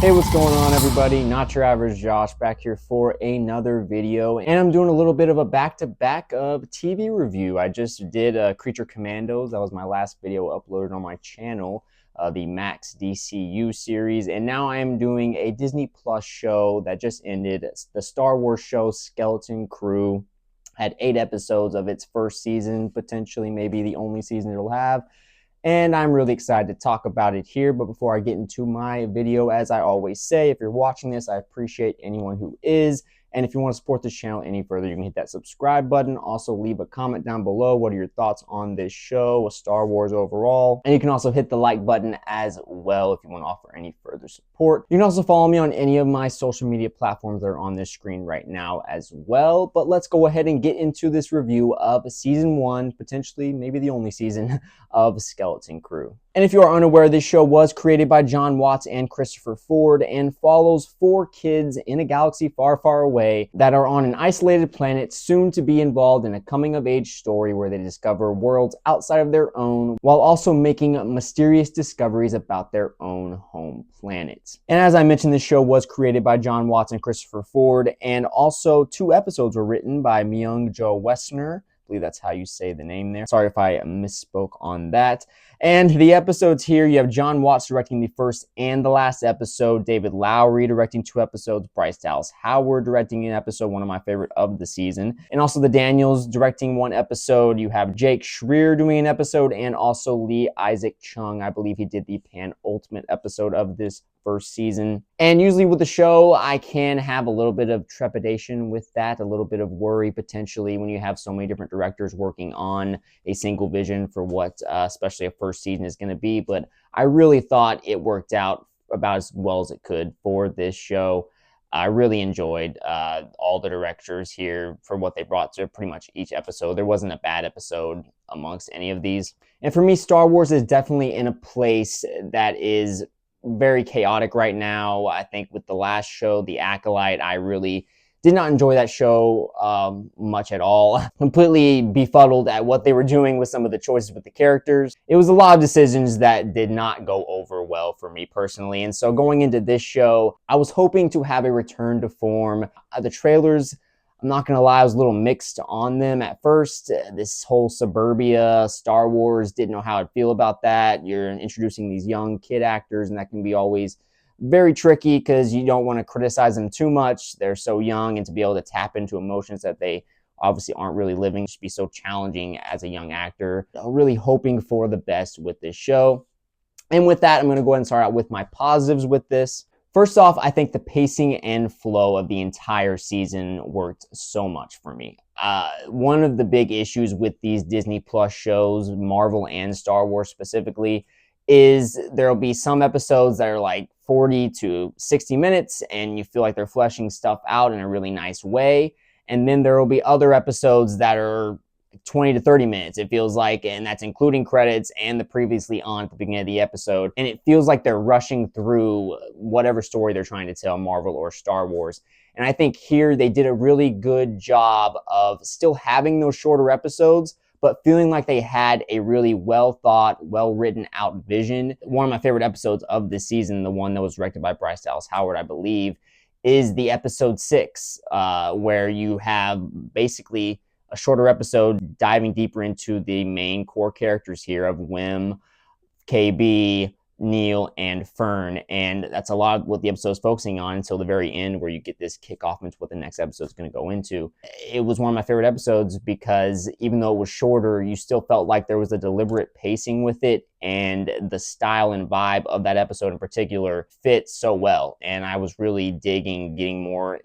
Hey, what's going on, everybody? Not your average Josh back here for another video, and I'm doing a little bit of a back-to-back of TV review. I just did Creature Commandos. That was my last video uploaded on my channel, the Max DCU series, and now I am doing a Disney Plus show that just ended, the Star Wars show Skeleton Crew. Had 8 episodes of its first season, potentially maybe the only season it'll have. And I'm really excited to talk about it here. But before I get into my video, as I always say, if you're watching this, I appreciate anyone who is. And if you want to support this channel any further, you can hit that subscribe button. Also, leave a comment down below. What are your thoughts on this show, Star Wars overall? And you can also hit the like button as well if you want to offer any further support. You can also follow me on any of my social media platforms that are on this screen right now as well. But let's go ahead and get into this review of Season 1, potentially maybe the only season of Skeleton Crew. And if you are unaware, this show was created by John Watts and Christopher Ford and follows 4 kids in a galaxy far, far away that are on an isolated planet, soon to be involved in a coming-of-age story where they discover worlds outside of their own, while also making mysterious discoveries about their own home planet. And as I mentioned, this show was created by John Watts and Christopher Ford, and also 2 episodes were written by Myung Jo Westner. I believe that's how you say the name there. Sorry if I misspoke on that. And the episodes here, you have John Watts directing the first and the last episode, David Lowery directing 2 episodes, Bryce Dallas Howard directing an episode, one of my favorite of the season, and also the Daniels directing 1 episode. You have Jake Schreier doing an episode, and also Lee Isaac Chung. I believe he did the penultimate episode of this first season. And usually with the show, I can have a little bit of trepidation with that, a little bit of worry potentially when you have so many different directors working on a single vision for what especially a first season is going to be. But I really thought it worked out about as well as it could for this show. I really enjoyed all the directors here for what they brought to pretty much each episode. There wasn't a bad episode amongst any of these. And for me, Star Wars is definitely in a place that is very chaotic right now. I think with the last show, The Acolyte, I really did not enjoy that show much at all. Completely befuddled at what they were doing with some of the choices with the characters. It was a lot of decisions that did not go over well for me personally. And so going into this show, I was hoping to have a return to form. The trailers, I'm not going to lie, I was a little mixed on them at first. This whole suburbia, Star Wars, didn't know how I'd feel about that. You're introducing these young kid actors, and that can be always very tricky because you don't want to criticize them too much. They're so young, and to be able to tap into emotions that they obviously aren't really living should be so challenging as a young actor. Really hoping for the best with this show. And with that, I'm going to go ahead and start out with my positives with this. First off, I think the pacing and flow of the entire season worked so much for me. One of the big issues with these Disney Plus shows, Marvel and Star Wars specifically, is there'll be some episodes that are like 40 to 60 minutes and you feel like they're fleshing stuff out in a really nice way. And then there will be other episodes that are 20 to 30 minutes, it feels like, and that's including credits and the previously on at the beginning of the episode. And it feels like they're rushing through whatever story they're trying to tell, Marvel or Star Wars. And I think here they did a really good job of still having those shorter episodes, but feeling like they had a really well thought, well written out vision. One of my favorite episodes of this season, the one that was directed by Bryce Dallas Howard, I believe, is the episode 6, where you have basically a shorter episode diving deeper into the main core characters here of Wim, KB, Neel, and Fern. And that's a lot of what the episode is focusing on until the very end, where you get this kickoff into what the next episode is going to go into. It was one of my favorite episodes because even though it was shorter, you still felt like there was a deliberate pacing with it, and the style and vibe of that episode in particular fit so well. And I was really digging getting more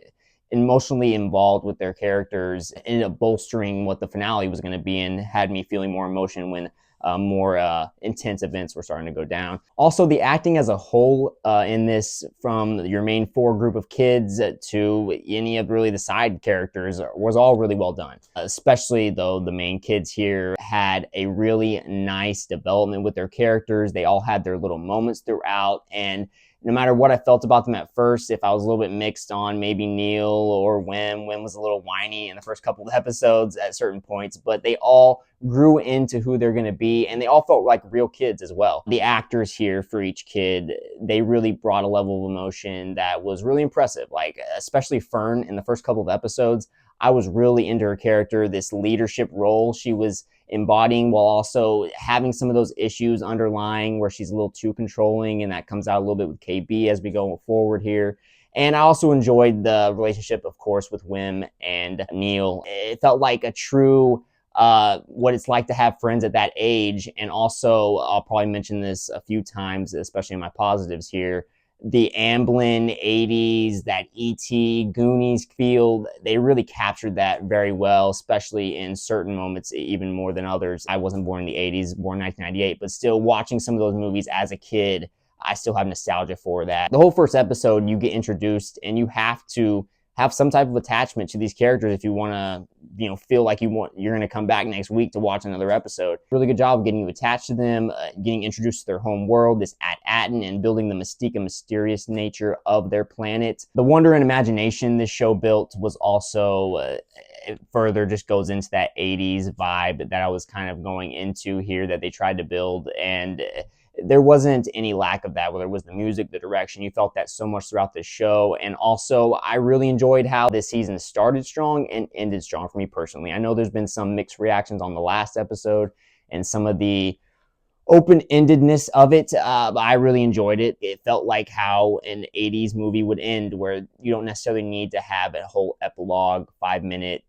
emotionally involved with their characters. Ended up bolstering what the finale was going to be and had me feeling more emotion when more intense events were starting to go down. Also, the acting as a whole in this, from your main 4 group of kids to any of really the side characters, was all really well done. Especially though the main kids here had a really nice development with their characters. They all had their little moments throughout, and no matter what I felt about them at first, if I was a little bit mixed on maybe Neel or Wim was a little whiny in the first couple of episodes at certain points, but they all grew into who they're going to be, and they all felt like real kids as well. The actors here for each kid, they really brought a level of emotion that was really impressive. Like, especially Fern in the first couple of episodes, I was really into her character, this leadership role she was embodying, while also having some of those issues underlying where she's a little too controlling, and that comes out a little bit with KB as we go forward here. And I also enjoyed the relationship, of course, with Wim and Neel. It felt like a true what it's like to have friends at that age. And also, I'll probably mention this a few times, especially in my positives here, the Amblin 80s, that E.T. Goonies feel, they really captured that very well, especially in certain moments, even more than others. I wasn't born in the 80s, born in 1998, but still watching some of those movies as a kid, I still have nostalgia for that. The whole first episode, you get introduced and you have to have some type of attachment to these characters if you want to, feel like you're going to come back next week to watch another episode. Really good job of getting you attached to them, getting introduced to their home world, this At-Atten, and building the mystique and mysterious nature of their planet. The wonder and imagination this show built was also it further just goes into that 80s vibe that I was kind of going into here that they tried to build, and there wasn't any lack of that, whether it was the music, the direction. You felt that so much throughout the show. And also, I really enjoyed how this season started strong and ended strong for me personally. I know there's been some mixed reactions on the last episode and some of the open-endedness of it, but I really enjoyed it. It felt like how an 80s movie would end, where you don't necessarily need to have a whole epilogue, 5-minute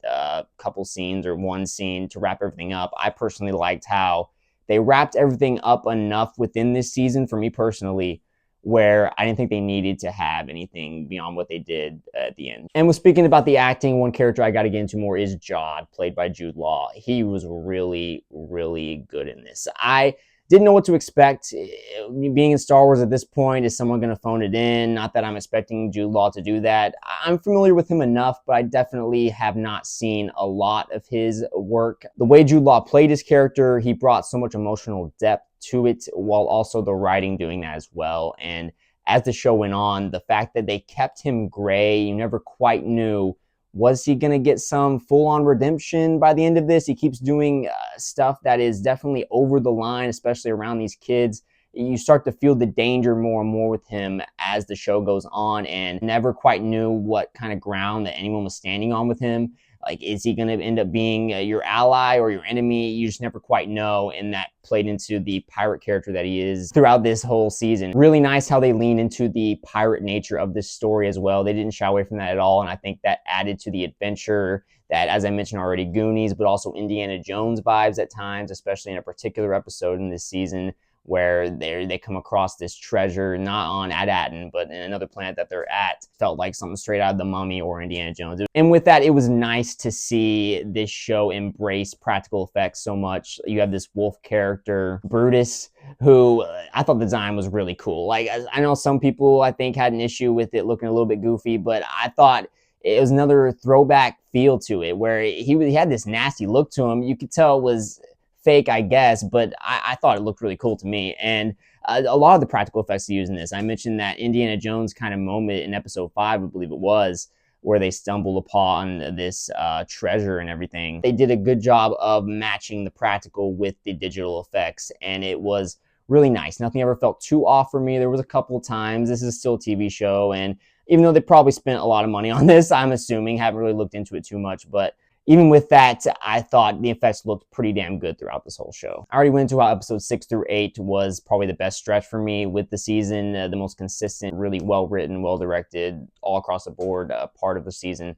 couple scenes or one scene to wrap everything up. I personally liked how they wrapped everything up enough within this season, for me personally, where I didn't think they needed to have anything beyond what they did at the end. And with speaking about the acting, one character I got to get into more is Jod, played by Jude Law. He was really, really good in this. I didn't know what to expect. Being in Star Wars at this point, is someone going to phone it in? Not that I'm expecting Jude Law to do that. I'm familiar with him enough, but I definitely have not seen a lot of his work. The way Jude Law played his character, he brought so much emotional depth to it, while also the writing doing that as well. And as the show went on, the fact that they kept him gray, you never quite knew, was he going to get some full-on redemption by the end of this? He keeps doing stuff that is definitely over the line, especially around these kids. You start to feel the danger more and more with him as the show goes on, and never quite knew what kind of ground that anyone was standing on with him. Like, is he going to end up being your ally or your enemy? You just never quite know, and that played into the pirate character that he is throughout this whole season. Really nice how they lean into the pirate nature of this story as well. They didn't shy away from that at all, and I think that added to the adventure that, as I mentioned already, Goonies, but also Indiana Jones vibes at times, especially in a particular episode in this season, where they come across this treasure, not on At-Atten, but in another planet that they're at. Felt like something straight out of The Mummy or Indiana Jones. And with that, it was nice to see this show embrace practical effects so much. You have this wolf character, Brutus, who I thought the design was really cool. Like, I know some people, I think, had an issue with it looking a little bit goofy, but I thought it was another throwback feel to it, where he had this nasty look to him. You could tell it was fake, I guess, but I thought it looked really cool to me. And a lot of the practical effects they use in this, I mentioned that Indiana Jones kind of moment in episode 5, I believe it was, where they stumbled upon this treasure and everything. They did a good job of matching the practical with the digital effects, and it was really nice. Nothing ever felt too off for me. There was a couple times. This is still a TV show, and even though they probably spent a lot of money on this, I'm assuming, haven't really looked into it too much, but even with that, I thought the effects looked pretty damn good throughout this whole show. I already went into how episodes 6 through 8 was probably the best stretch for me with the season, the most consistent, really well-written, well-directed, all across the board part of the season.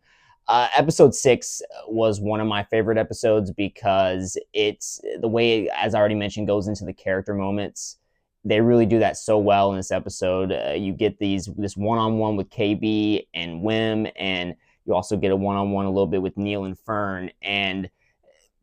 Episode 6 was one of my favorite episodes because it's the way, as I already mentioned, goes into the character moments. They really do that so well in this episode. You get this one-on-one with KB and Wim, and you also get a one-on-one a little bit with Neel and Fern. And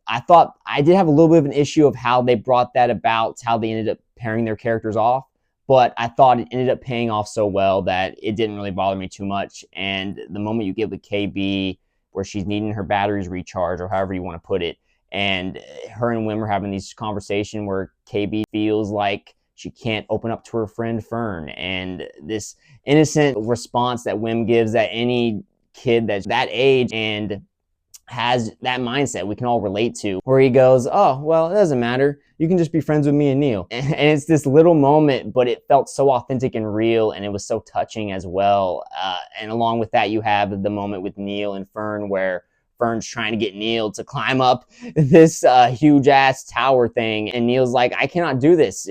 I thought I did have a little bit of an issue of how they brought that about, how they ended up pairing their characters off. But I thought it ended up paying off so well that it didn't really bother me too much. And the moment you get with KB, where she's needing her batteries recharged, or however you want to put it, and her and Wim are having these conversation where KB feels like she can't open up to her friend Fern. And this innocent response that Wim gives that any kid that's that age and has that mindset we can all relate to, where he goes, oh, well, it doesn't matter. You can just be friends with me and Neel. And it's this little moment, but it felt so authentic and real, and it was so touching as well. And along with that, you have the moment with Neel and Fern where Fern's trying to get Neel to climb up this huge ass tower thing. And Neel's like, I cannot do this.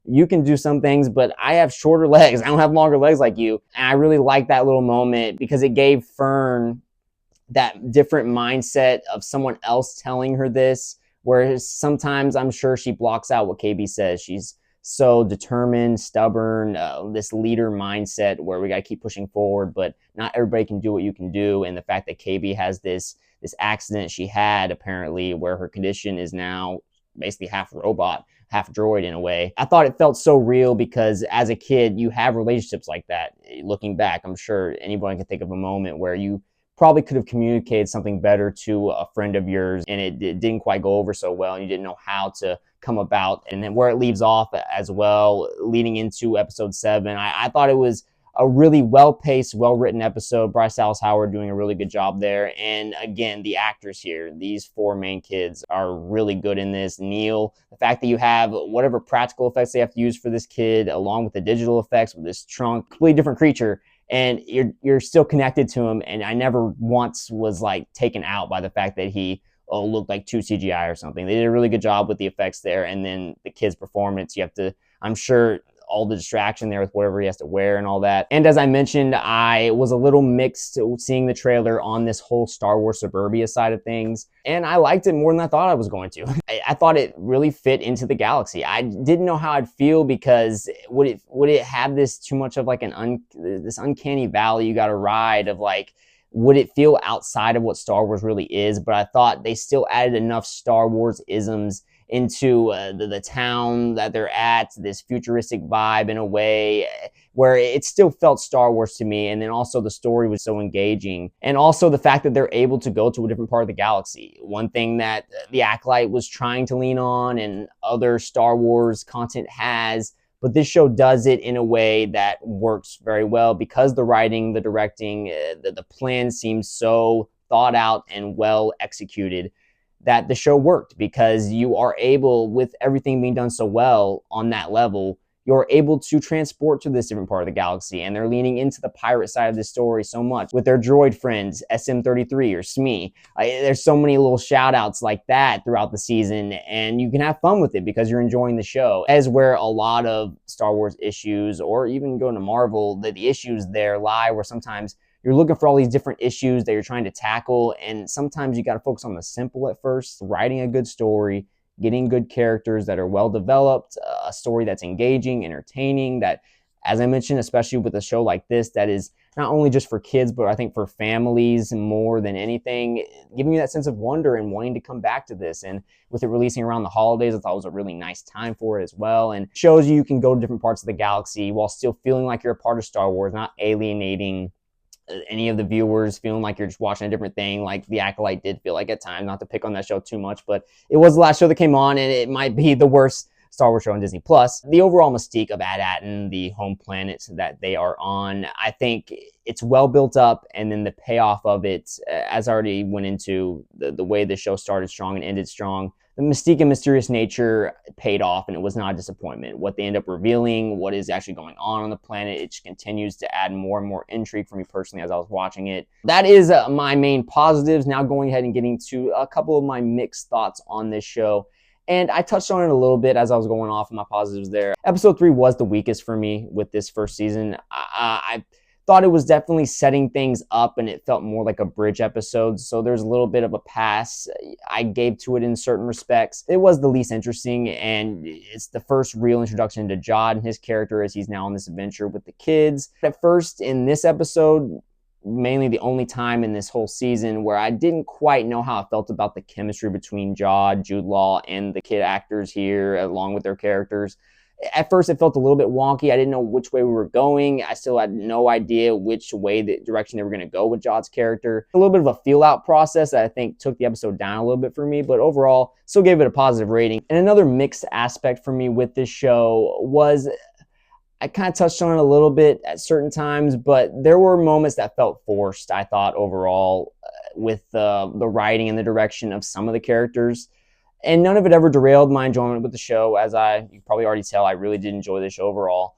You can do some things, but I have shorter legs. I don't have longer legs like you. And I really like that little moment because it gave Fern that different mindset of someone else telling her this, whereas sometimes I'm sure she blocks out what KB says. She's so determined, stubborn, this leader mindset where we got to keep pushing forward, but not everybody can do what you can do. And the fact that KB has this accident she had apparently where her condition is now basically half robot, half droid in a way. I thought it felt so real because as a kid, you have relationships like that. Looking back, I'm sure anyone can think of a moment where you probably could have communicated something better to a friend of yours and it didn't quite go over so well and you didn't know how to come about. And then where it leaves off as well, leading into episode 7, I thought it was a really well-paced, well-written episode. Bryce Dallas Howard doing a really good job there. And again, the actors here, these 4 main kids are really good in this. Neel, the fact that you have whatever practical effects they have to use for this kid, along with the digital effects with this trunk, completely different creature, and you're still connected to him. And I never once was like taken out by the fact that he looked like 2 CGI or something. They did a really good job with the effects there. And then the kid's performance, you have to, I'm sure, all the distraction there with whatever he has to wear and all that. And as I mentioned, I was a little mixed seeing the trailer on this whole Star Wars suburbia side of things. And I liked it more than I thought I was going to. I thought it really fit into the galaxy. I didn't know how I'd feel because would it have this too much of like this uncanny valley you got to ride of like, would it feel outside of what Star Wars really is? But I thought they still added enough Star Wars isms into the town that they're at, this futuristic vibe in a way where it still felt Star Wars to me. And then also the story was so engaging. And also the fact that they're able to go to a different part of the galaxy. One thing that The Acolyte was trying to lean on and other Star Wars content has, but this show does it in a way that works very well because the writing, the directing, the plan seems so thought out and well executed, that the show worked because you are able, with everything being done so well on that level, you're able to transport to this different part of the galaxy. And they're leaning into the pirate side of this story so much with their droid friends, SM-33 or Smee. There's so many little shout outs like that throughout the season, and you can have fun with it because you're enjoying the show. As where a lot of Star Wars issues, or even going to Marvel, the issues there lie where sometimes you're looking for all these different issues that you're trying to tackle, and sometimes you got to focus on the simple at first, writing a good story, getting good characters that are well developed, a story that's engaging, entertaining, that, as I mentioned, especially with a show like this, that is not only just for kids, but I think for families more than anything, giving you that sense of wonder and wanting to come back to this. And with it releasing around the holidays, I thought it was a really nice time for it as well, and shows you can go to different parts of the galaxy while still feeling like you're a part of Star Wars, not alienating any of the viewers, feeling like you're just watching a different thing, like The Acolyte did feel like at times. Not to pick on that show too much, but it was the last show that came on, and it might be the worst Star Wars show on DisneyPlus. The overall mystique of Ad-Atten, the home planet that they are on, I think it's well built up, and then the payoff of it, as I already went into, the way the show started strong and ended strong, the mystique and mysterious nature paid off, and it was not a disappointment. What they end up revealing, what is actually going on the planet, it just continues to add more and more intrigue for me personally as I was watching it. That is my main positives. Now going ahead and getting to a couple of my mixed thoughts on this show. And I touched on it a little bit as I was going off of my positives there. Episode 3 was the weakest for me with this first season. I thought it was definitely setting things up, and it felt more like a bridge episode. So there's a little bit of a pass I gave to it in certain respects. It was the least interesting, and it's the first real introduction to Jod and his character as he's now on this adventure with the kids. At first, in this episode, mainly the only time in this whole season where I didn't quite know how I felt about the chemistry between Jod, Jude Law, and the kid actors here, along with their characters. At first, it felt a little bit wonky. I didn't know which way we were going. I still had no idea which way, the direction they were going to go with Jod's character. A little bit of a feel-out process that I think took the episode down a little bit for me, but overall, still gave it a positive rating. And another mixed aspect for me with this show was, I kind of touched on it a little bit at certain times, but there were moments that felt forced, I thought, overall, with the writing and the direction of some of the characters. And none of it ever derailed my enjoyment with the show. As you probably already tell, I really did enjoy the show overall.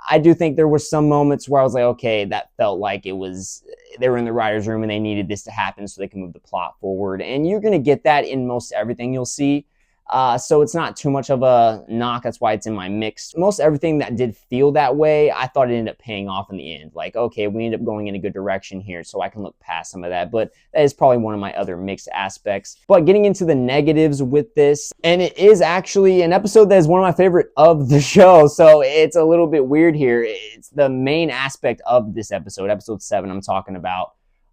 I do think there were some moments where I was like, okay, that felt like they were in the writer's room and they needed this to happen so they can move the plot forward. And you're going to get that in most everything you'll see. So it's not too much of a knock. That's why it's in my mix. Most everything that did feel that way, I thought it ended up paying off in the end. Like, okay, we ended up going in a good direction here, so I can look past some of that. But that is probably one of my other mixed aspects. But getting into the negatives with this, and it is actually an episode that is one of my favorite of the show, so it's a little bit weird here. It's the main aspect of this episode 7 I'm talking about,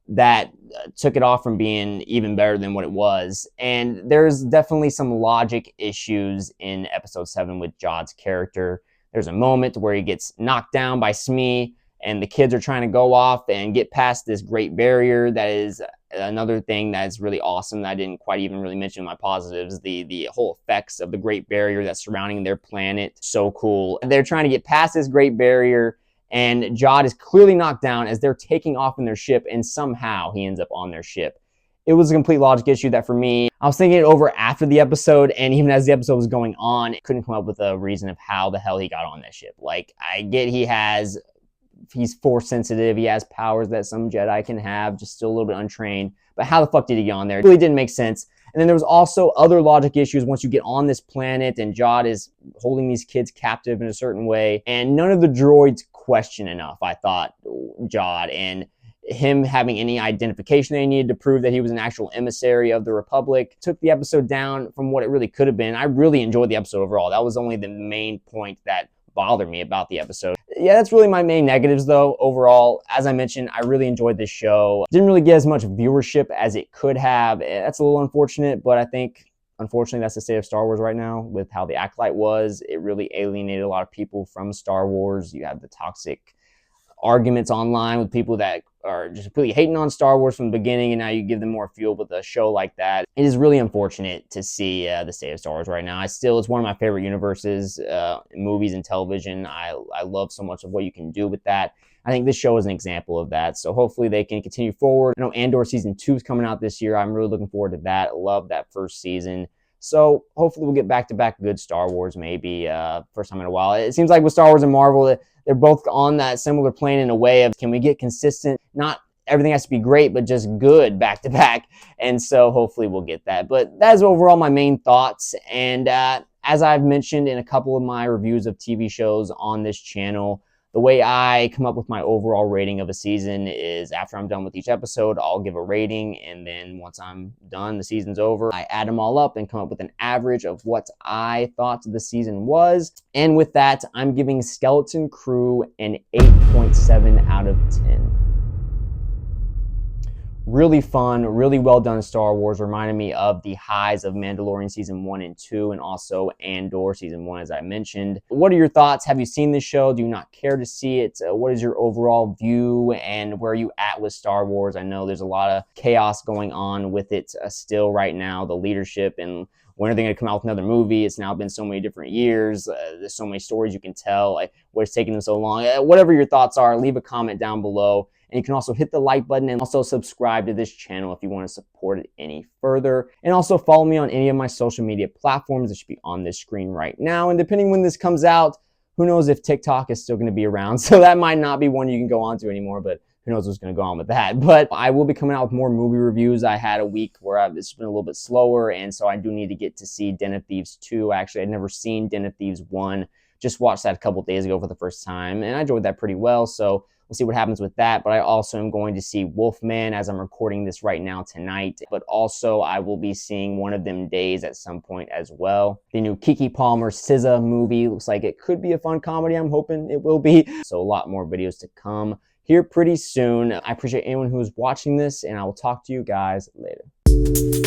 that took it off from being even better than what it was. And there's definitely some logic issues in episode 7 with Jod's character. There's a moment where he gets knocked down by Smee, and the kids are trying to go off and get past this great barrier. That is another thing that's really awesome that I didn't quite even really mention in my positives. The whole effects of the great barrier that's surrounding their planet, so cool. They're trying to get past this great barrier, and Jod is clearly knocked down as they're taking off in their ship, and somehow he ends up on their ship. It was a complete logic issue that for me, I was thinking it over after the episode, and even as the episode was going on, couldn't come up with a reason of how the hell he got on that ship. Like, I get he's force sensitive, he has powers that some Jedi can have, just still a little bit untrained, but how the fuck did he get on there? It really didn't make sense. And then there was also other logic issues once you get on this planet and Jod is holding these kids captive in a certain way, and none of the droids question enough, I thought, Jod, and him having any identification they needed to prove that he was an actual emissary of the Republic took the episode down from what it really could have been. I really enjoyed the episode overall. That was only the main point that bothered me about the episode. Yeah, that's really my main negatives though. Overall, as I mentioned, I really enjoyed this show. Didn't really get as much viewership as it could have. That's a little unfortunate, but I think unfortunately that's the state of Star Wars right now with how the Acolyte was. It really alienated a lot of people from Star Wars. You have the toxic arguments online with people that are just completely hating on Star Wars from the beginning, and now you give them more fuel with a show like that. It is really unfortunate to see the state of Star Wars right now. It's one of my favorite universes, movies and television. I love so much of what you can do with that. I think this show is an example of that. So hopefully they can continue forward. I know Andor season 2 is coming out this year. I'm really looking forward to that. I love that first season. So hopefully we'll get back-to-back good Star Wars maybe first time in a while. It seems like with Star Wars and Marvel, they're both on that similar plane in a way of, can we get consistent? Not everything has to be great, but just good back-to-back. And so hopefully we'll get that. But that is overall my main thoughts. And as I've mentioned in a couple of my reviews of TV shows on this channel, the way I come up with my overall rating of a season is after I'm done with each episode, I'll give a rating, and then once I'm done, the season's over, I add them all up and come up with an average of what I thought the season was. And with that, I'm giving Skeleton Crew an 8.7 out of 10. Really fun, really well done Star Wars. Reminded me of the highs of Mandalorian season 1 and 2, and also Andor season 1, as I mentioned. What are your thoughts? Have you seen this show? Do you not care to see it? What is your overall view, and where are you at with Star Wars? I know there's a lot of chaos going on with it still right now, the leadership, and when are they going to come out with another movie? It's now been so many different years. There's so many stories you can tell. Like, what's taking them so long? Whatever your thoughts are, leave a comment down below. And you can also hit the like button and also subscribe to this channel if you want to support it any further. And also follow me on any of my social media platforms that should be on this screen right now. And depending when this comes out, who knows if TikTok is still going to be around. So that might not be one you can go on to anymore, but who knows what's going to go on with that. But I will be coming out with more movie reviews. I had a week where it's been a little bit slower, and so I do need to get to see Den of Thieves 2. Actually, I'd never seen Den of Thieves 1. Just watched that a couple days ago for the first time, and I enjoyed that pretty well. So we'll see what happens with that. But I also am going to see Wolfman as I'm recording this right now tonight. But also I will be seeing One of Them Days at some point as well. The new Keke Palmer SZA movie looks like it could be a fun comedy. I'm hoping it will be. So a lot more videos to come here pretty soon. I appreciate anyone who's watching this, and I will talk to you guys later.